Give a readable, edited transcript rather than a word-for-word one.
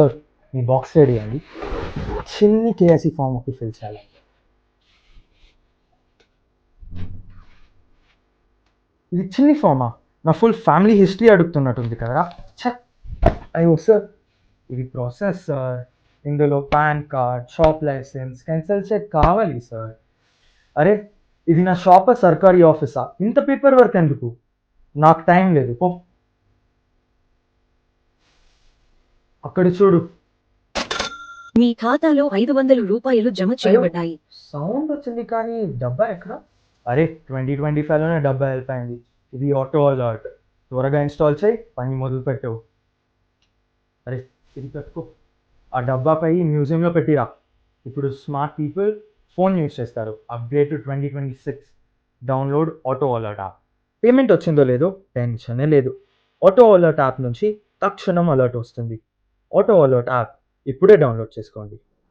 Sir మీ box ready అండి. చిన్ని KSC form ఒకటి ఫిల్ చేయాలి. ఇది చిన్ని ఫామా? నా ఫుల్ ఫ్యామిలీ హిస్టరీ అడుగుతున్నట్టుంది కదా. అయ్యో సార్, ఇది ప్రాసెస్ సార్. ఇందులో PAN card, shop licence, cancel cheque కావాలి సార్. అరే, ఇది నా షాపా సర్కారీ ఆఫీసా? ఇంత పేపర్ వర్క్ ఎందుకు? నాకు టైం లేదు. పో అక్కడ చూడు. మీ ఖాతాలో 500 రూపాయలు జమ చేయబడ్డాయి. సౌండ్ వచ్చింది కానీ డబ్బా ఎక్కడ? అరే, 2025లోనే డబ్బా వెళ్ళిపోయింది. ఇది ఆటో అలర్ట్. త్వరగా ఇన్స్టాల్ చేయి, పని మొదలు పెట్టవు. అరే, ఇది పెట్టుకో. ఆ డబ్బాపై మ్యూజియంలో పెట్టిరా. ఇప్పుడు స్మార్ట్ పీపుల్ ఫోన్ యూజ్ చేస్తారు. Upgrade to 2026. Download auto alert app. Payment వచ్చిందో లేదో టెన్షనే లేదు. ఆటో అలర్ట్ యాప్ నుంచి తక్షణం అలర్ట్ వస్తుంది. ఆటో అలర్ట్ యాప్ ఇప్పుడే డౌన్లోడ్ చేసుకోండి.